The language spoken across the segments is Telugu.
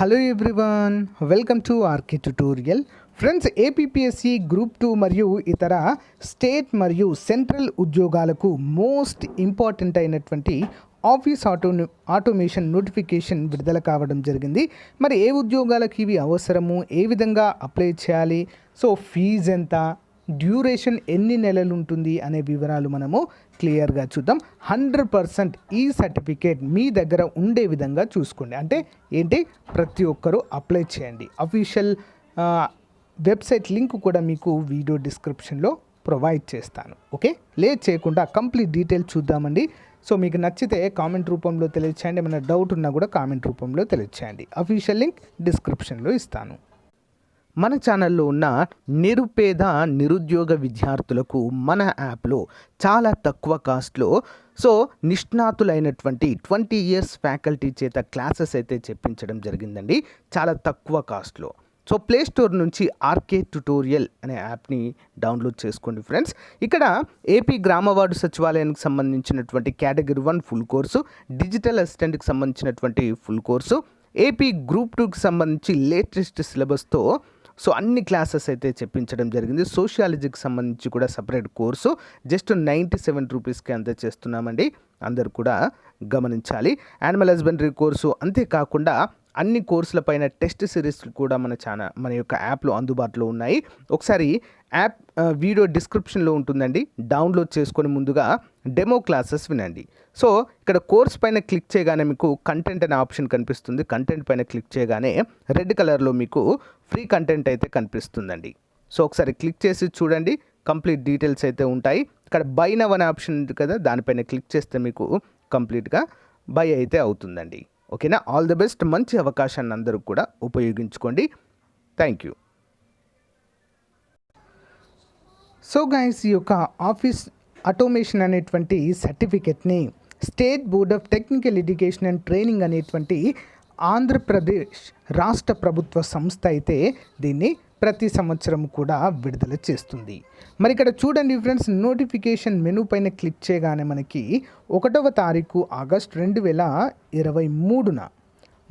Hello everyone, welcome to RK tutorial. Friends, APPSC group 2 మరియు ఇతర స్టేట్ మరియు సెంట్రల్ ఉద్యోగాలకు మోస్ట్ ఇంపార్టెంట్ అయినటువంటి ఆఫీస్ ఆటోమేషన్ నోటిఫికేషన్ విడుదల కావడం జరిగింది. మరి ఏ ఉద్యోగాలకు ఇవి అవసరము, ఏ విధంగా అప్లై చేయాలి, సో ఫీజు ఎంత, డ్యూరేషన్ ఎన్ని నెలలు ఉంటుంది అనే వివరాలు మనము క్లియర్గా చూద్దాం. 100% ఈ సర్టిఫికేట్ మీ దగ్గర ఉండే విధంగా చూసుకోండి. అంటే ఏంటి, ప్రతి ఒక్కరూ అప్లై చేయండి. అఫీషియల్ వెబ్సైట్ లింక్ కూడా మీకు వీడియో డిస్క్రిప్షన్లో ప్రొవైడ్ చేస్తాను. ఓకే, లేట్ చేయకుండా కంప్లీట్ డీటెయిల్ చూద్దామండి. సో మీకు నచ్చితే కామెంట్ రూపంలో తెలియచేయండి, ఏమైనా డౌట్ ఉన్నా కూడా కామెంట్ రూపంలో తెలియచేయండి. అఫీషియల్ లింక్ డిస్క్రిప్షన్లో ఇస్తాను. మన ఛానల్లో ఉన్న నిరుద్యోగ విద్యార్థులకు మన యాప్లో చాలా తక్కువ కాస్ట్లో నిష్ణాతులైనటువంటి 20 years ఫ్యాకల్టీ చేత క్లాసెస్ అయితే చెప్పించడం జరిగిందండి, చాలా తక్కువ కాస్ట్లో. ప్లే స్టోర్ నుంచి ఆర్కే ట్యుటోరియల్ అనే యాప్ని డౌన్లోడ్ చేసుకోండి ఫ్రెండ్స్. ఇక్కడ ఏపీ గ్రామ వార్డు సచివాలయానికి సంబంధించినటువంటి కేటగిరీ 1 ఫుల్ కోర్సు, డిజిటల్ అసిస్టెంట్కి సంబంధించినటువంటి ఫుల్ కోర్సు, ఏపీ గ్రూప్ 2కి సంబంధించి లేటెస్ట్ సిలబస్తో అన్ని క్లాసెస్ అయితే చెప్పించడం జరిగింది. సోషియాలజీకి సంబంధించి కూడా సపరేట్ కోర్సు జస్ట్ 97 రూపీస్కి అంతే చేస్తున్నామండి, అందరు కూడా గమనించాలి. యానిమల్ హస్బెండరీ కోర్సు, అంతేకాకుండా అన్ని కోర్సుల పైన టెస్ట్ సిరీస్లు కూడా మన యొక్క యాప్లో అందుబాటులో ఉన్నాయి. ఒకసారి యాప్ వీడియో డిస్క్రిప్షన్లో ఉంటుందండి, డౌన్లోడ్ చేసుకొని ముందుగా డెమో క్లాసెస్ వినండి. ఇక్కడ కోర్స్ పైన క్లిక్ చేయగానే మీకు కంటెంట్ అనే ఆప్షన్ కనిపిస్తుంది. కంటెంట్ పైన క్లిక్ చేయగానే రెడ్ కలర్లో మీకు ఫ్రీ కంటెంట్ అయితే కనిపిస్తుందండి. ఒకసారి క్లిక్ చేసి చూడండి, కంప్లీట్ డీటెయిల్స్ అయితే ఉంటాయి. ఇక్కడ బై నవ్ అనే ఆప్షన్ ఉంది కదా, దానిపైన క్లిక్ చేస్తే మీకు కంప్లీట్గా బై అయితే అవుతుందండి. ఓకేనా, ఆల్ ది బెస్ట్. మంచి అవకాశాన్ని అందరూ కూడా ఉపయోగించుకోండి. Thank you. గైస్, ఈ యొక్క ఆఫీస్ ఆటోమేషన్ అనేటువంటి సర్టిఫికెట్ని state board of technical education and training అనేటువంటి ఆంధ్రప్రదేశ్ రాష్ట్ర ప్రభుత్వ సంస్థ అయితే దీన్ని ప్రతి సంవత్సరం కూడా విడుదల చేస్తుంది. మరి ఇక్కడ చూడండి ఫ్రెండ్స్, నోటిఫికేషన్ మెనూ పైన క్లిక్ చేయగానే మనకి 1వ తారీఖు ఆగస్ట్ 2023న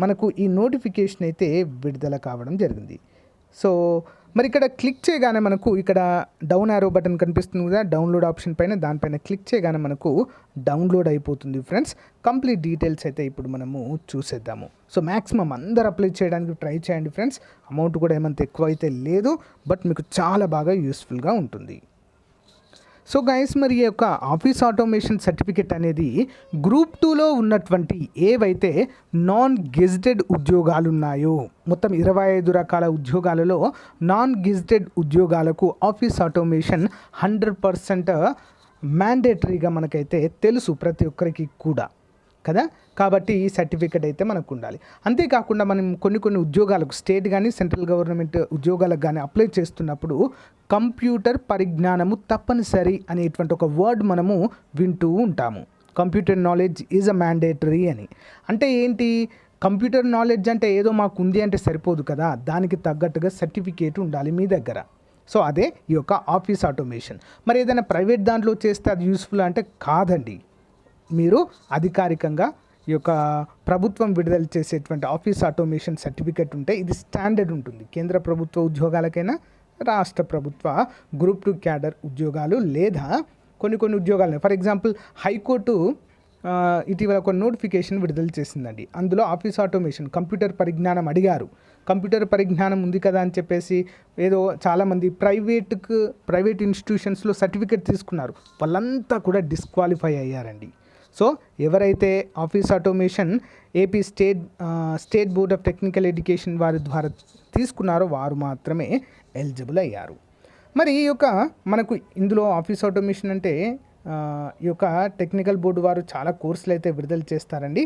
మనకు ఈ నోటిఫికేషన్ అయితే విడుదల కావడం జరిగింది. మరి ఇక్కడ క్లిక్ చేయగానే మనకు ఇక్కడ డౌన్ యారో బటన్ కనిపిస్తుంది కదా, డౌన్లోడ్ ఆప్షన్ పైన, దానిపైన క్లిక్ చేయగానే మనకు డౌన్లోడ్ అయిపోతుంది ఫ్రెండ్స్. కంప్లీట్ డీటెయిల్స్ అయితే ఇప్పుడు మనము చూసేద్దాము. మ్యాక్సిమం అందరు అప్లై చేయడానికి ట్రై చేయండి ఫ్రెండ్స్. అమౌంట్ కూడా ఏమంత ఎక్కువ అయితే లేదు, బట్ మీకు చాలా బాగా యూస్ఫుల్గా ఉంటుంది. గైస్, మరి ఈ యొక్క ఆఫీస్ ఆటోమేషన్ సర్టిఫికెట్ అనేది గ్రూప్ 2లో ఉన్నటువంటి ఏవైతే నాన్ గెజిటెడ్ ఉద్యోగాలు ఉన్నాయో, మొత్తం 25 రకాల ఉద్యోగాలలో నాన్ గెజిటెడ్ ఉద్యోగాలకు ఆఫీస్ ఆటోమేషన్ 100% మ్యాండేటరీగా మనకైతే తెలుసు ప్రతి ఒక్కరికి కూడా కదా. కాబట్టి ఈ సర్టిఫికెట్ అయితే మనకు ఉండాలి. అంతేకాకుండా మనం కొన్ని ఉద్యోగాలకు, స్టేట్ కానీ సెంట్రల్ గవర్నమెంట్ ఉద్యోగాలకు కానీ అప్లై చేస్తున్నప్పుడు కంప్యూటర్ పరిజ్ఞానము తప్పనిసరి అనేటువంటి ఒక వర్డ్ మనము వింటూ ఉంటాము. Computer knowledge is a mandatory అని. అంటే ఏంటి, కంప్యూటర్ నాలెడ్జ్ అంటే ఏదో మాకు ఉంది అంటే సరిపోదు కదా, దానికి తగ్గట్టుగా సర్టిఫికేట్ ఉండాలి మీ దగ్గర. అదే ఈ యొక్క ఆఫీస్ ఆటోమేషన్. మరి ఏదైనా ప్రైవేట్ దాంట్లో చేస్తే అది యూస్ఫుల్ అంటే కాదండి. మీరు అధికారికంగా ఈ యొక్క ప్రభుత్వం విడుదల చేసేటువంటి ఆఫీస్ ఆటోమేషన్ సర్టిఫికెట్ ఉంటే ఇది స్టాండర్డ్ ఉంటుంది. కేంద్ర ప్రభుత్వ ఉద్యోగాలకైనా, రాష్ట్ర ప్రభుత్వ గ్రూప్ 2 క్యాడర్ ఉద్యోగాలు, లేదా కొన్ని ఉద్యోగాలు. ఫర్ ఎగ్జాంపుల్, హైకోర్టు ఇటీవల ఒక నోటిఫికేషన్ విడుదల చేసిందండి. అందులో ఆఫీస్ ఆటోమేషన్ కంప్యూటర్ పరిజ్ఞానం అడిగారు. కంప్యూటర్ పరిజ్ఞానం ఉంది కదా అని చెప్పేసి ఏదో చాలామంది ప్రైవేట్ ఇన్స్టిట్యూషన్స్లో సర్టిఫికెట్ తీసుకున్నారు, వాళ్ళంతా కూడా డిస్క్వాలిఫై అయ్యారండి. ఎవరైతే office automation AP state board of technical education వారి ద్వారా తీసుకున్నారో వారు మాత్రమే ఎలిజిబుల్ అయ్యారు. మరి ఈ యొక్క మనకు ఇందులో ఆఫీస్ ఆటోమేషన్ అంటే ఈ యొక్క టెక్నికల్ బోర్డు వారు చాలా కోర్సులు అయితే విడుదల చేస్తారండి.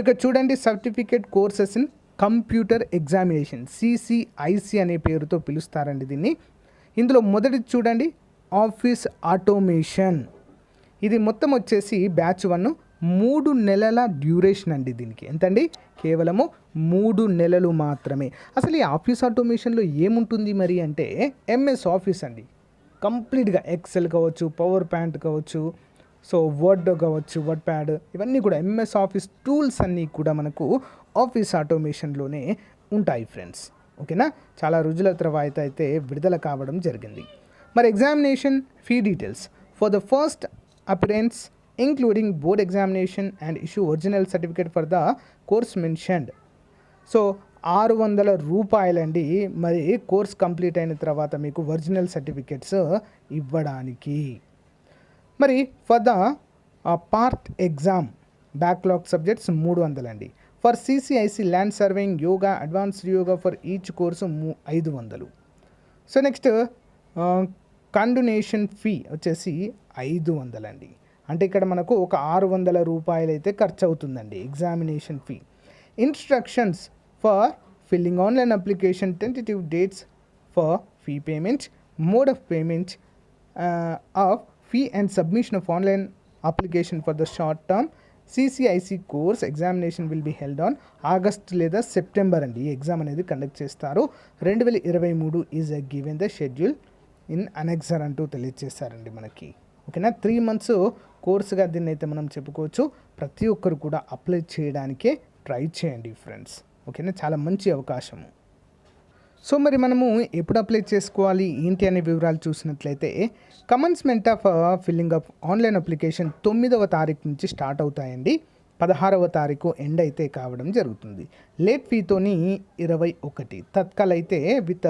ఇక్కడ చూడండి, certificate courses in computer examination, CCIC అనే పేరుతో పిలుస్తారండి దీన్ని. ఇందులో మొదటిది చూడండి, ఆఫీస్ ఆటోమేషన్. ఇది మొత్తం వచ్చేసి బ్యాచ్ 1 3 నెలల డ్యూరేషన్ అండి. దీనికి ఎంతండి, కేవలము 3 నెలలు మాత్రమే. అసలు ఈ ఆఫీస్ ఆటోమేషన్లో ఏముంటుంది మరి అంటే MS ఆఫీస్ అండి. కంప్లీట్గా ఎక్సెల్ కావచ్చు, పవర్ పాయింట్ కావచ్చు, వర్డ్ కావచ్చు, వర్డ్ ప్యాడ్, ఇవన్నీ కూడా MS ఆఫీస్ టూల్స్ అన్నీ కూడా మనకు ఆఫీస్ ఆటోమేషన్లోనే ఉంటాయి ఫ్రెండ్స్. ఓకేనా, చాలా రోజుల తర్వాత అయితే విడుదల కావడం జరిగింది. మరి examination fee details for the first appearance including board examination and issue original certificate for the course mentioned. So 600 రూపాయలండి. మరి కోర్స్ కంప్లీట్ అయిన తర్వాత మీకు ఒరిజినల్ సర్టిఫికేట్స్ ఇవ్వడానికి. మరి for the part exam backlog subjects 300 అండి. For CCIC land surveying yoga advanced yoga for each course 500. So next condonation fee వచ్చేసి 500 అండి. అంటే ఇక్కడ మనకు ఒక 600 రూపాయలు అయితే ఖర్చు అవుతుందండి examination fee. Instructions for filling online application, tentative dates for fee payment, mode of payment of fee and submission of online application for the short term CCIC course examination will be held on August లేదా సెప్టెంబర్ అండి. ఈ ఎగ్జామ్ అనేది కండక్ట్ చేస్తారు. 2023 is given the schedule in annexure అంటూ తెలియజేస్తారండి మనకి. ఓకేనా, 3 months కోర్సుగా దీన్ని అయితే మనం చెప్పుకోవచ్చు. ప్రతి ఒక్కరు కూడా అప్లై చేయడానికే ట్రై చేయండి ఫ్రెండ్స్. ఓకేనా, చాలా మంచి అవకాశము. సో మరి మనము ఎప్పుడు అప్లై చేసుకోవాలి ఏంటి అనే వివరాలు చూసినట్లయితే commencement of filling of online application 9వ తారీఖు నుంచి స్టార్ట్ అవుతాయండి. 16వ తారీఖు ఎండ్ అయితే కావడం జరుగుతుంది. లేట్ ఫీతోని 21, తత్కాల్ అయితే విత్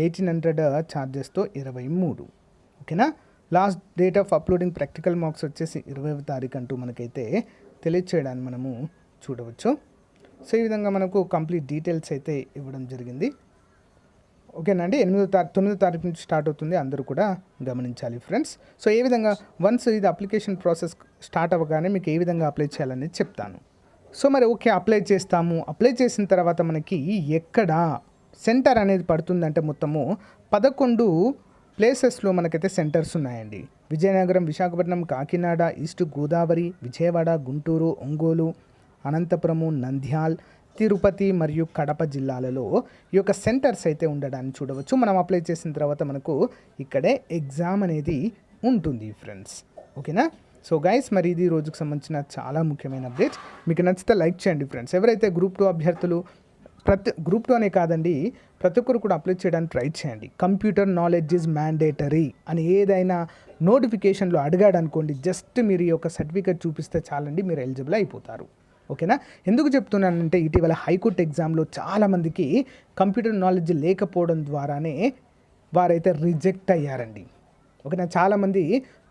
1800 ఛార్జెస్తో 23. ఓకేనా, last date of uploading practical marks వచ్చేసి 20వ తారీఖు అంటూ మనకైతే తెలియచేయడాన్ని మనము చూడవచ్చు. సో ఈ విధంగా మనకు కంప్లీట్ డీటెయిల్స్ అయితే ఇవ్వడం జరిగింది. ఓకేనండి, 9వ తారీఖు నుంచి స్టార్ట్ అవుతుంది, అందరూ కూడా గమనించాలి ఫ్రెండ్స్. సో ఏ విధంగా వన్స్ ఇది అప్లికేషన్ ప్రాసెస్ స్టార్ట్ అవ్వగానే మీకు ఏ విధంగా అప్లై చేయాలనేది చెప్తాను. సో మరి ఓకే, అప్లై చేస్తాము. అప్లై చేసిన తర్వాత మనకి ఎక్కడ సెంటర్ అనేది పడుతుందంటే మొత్తము 11 ప్లేసెస్లో మనకైతే సెంటర్స్ ఉన్నాయండి. విజయనగరం, విశాఖపట్నం, కాకినాడ, ఈస్ట్ గోదావరి, విజయవాడ, గుంటూరు, ఒంగోలు, అనంతపురము, నంద్యాల్, తిరుపతి మరియు కడప జిల్లాలలో ఈ యొక్క సెంటర్స్ అయితే ఉండడాన్ని చూడవచ్చు. మనం అప్లై చేసిన తర్వాత మనకు ఇక్కడే ఎగ్జామ్ అనేది ఉంటుంది ఫ్రెండ్స్. ఓకేనా, సో గైస్ మరి ఇది రోజుకు సంబంధించిన చాలా ముఖ్యమైన అప్డేట్. మీకు నచ్చితే లైక్ చేయండి ఫ్రెండ్స్. ఎవరైతే గ్రూప్ 2 అభ్యర్థులు గ్రూప్ 2 అనే కాదండి, ప్రతి ఒక్కరు కూడా అప్లై చేయడానికి ట్రై చేయండి. కంప్యూటర్ నాలెడ్జ్ ఈజ్ మ్యాండేటరీ అని ఏదైనా నోటిఫికేషన్లో అడిగాడు అనుకోండి, జస్ట్ మీరు ఈ యొక్క సర్టిఫికేట్ చూపిస్తే చాలండి, మీరు ఎలిజిబుల్ అయిపోతారు. ఓకేనా, ఎందుకు చెప్తున్నానంటే ఇటీవల హైకోర్టు ఎగ్జామ్లో చాలామందికి కంప్యూటర్ నాలెడ్జ్ లేకపోవడం ద్వారానే వారైతే రిజెక్ట్ అయ్యారండి. ఓకేనా, చాలామంది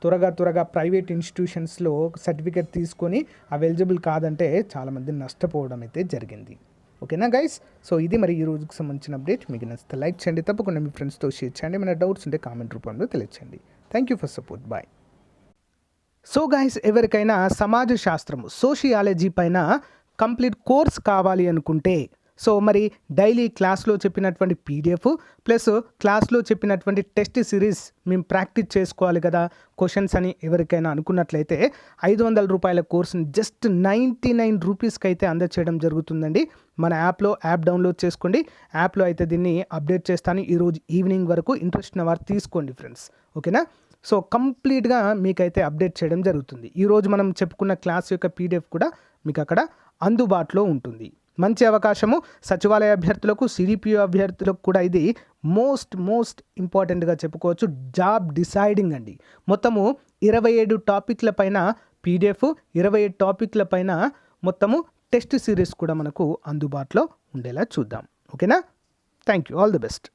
త్వరగా ప్రైవేట్ ఇన్స్టిట్యూషన్స్లో సర్టిఫికేట్ తీసుకొని అవి ఎలిజిబుల్ కాదంటే చాలామంది నష్టపోవడం అయితే జరిగింది. ఓకేనా గైస్, సో ఇది మరి ఈ రోజుకు సంబంధించిన అప్డేట్. మీకు నచ్చితే లైక్ చేయండి, తప్పకుండా మీ ఫ్రెండ్స్తో షేర్ చేయండి. ఏమైనా డౌట్స్ ఉంటే కామెంట్ రూపంలో తెలియచేయండి. Thank you for support, bye. So guys, ఎవరికైనా సమాజ శాస్త్రము సోషియాలజీ పైన కంప్లీట్ కోర్స్ కావాలి అనుకుంటే, సో మరి డైలీ క్లాస్లో చెప్పినటువంటి పీడిఎఫ్ ప్లస్ క్లాస్లో చెప్పినటువంటి టెస్ట్ సిరీస్ మేము ప్రాక్టీస్ చేసుకోవాలి కదా క్వశ్చన్స్ అని ఎవరికైనా అనుకున్నట్లయితే 500 రూపాయల కోర్సుని జస్ట్ 99 రూపీస్కి అయితే అందచేయడం జరుగుతుందండి. మన యాప్ డౌన్లోడ్ చేసుకోండి. యాప్లో అయితే దీన్ని అప్డేట్ చేస్తాను. ఈరోజు ఈవినింగ్ వరకు ఇంట్రెస్ట్ ఉన్న వారు తీసుకోండి ఫ్రెండ్స్. ఓకేనా, సో కంప్లీట్గా మీకైతే అప్డేట్ చేయడం జరుగుతుంది. ఈరోజు మనం చెప్పుకున్న క్లాస్ యొక్క పీడిఎఫ్ కూడా మీకు అక్కడ అందుబాటులో ఉంటుంది. మంచి అవకాశము సచివాలయ అభ్యర్థులకు, సిడిపిఓ అభ్యర్థులకు కూడా ఇది మోస్ట్ ఇంపార్టెంట్గా చెప్పుకోవచ్చు. జాబ్ డిసైడింగ్ అండి. మొత్తము 27 టాపిక్ల పైన పీడిఎఫ్, 27 టాపిక్ల పైన మొత్తము టెస్ట్ సిరీస్ కూడా మనకు అందుబాటులో ఉండేలా చూద్దాం. ఓకేనా, thank you, all the best.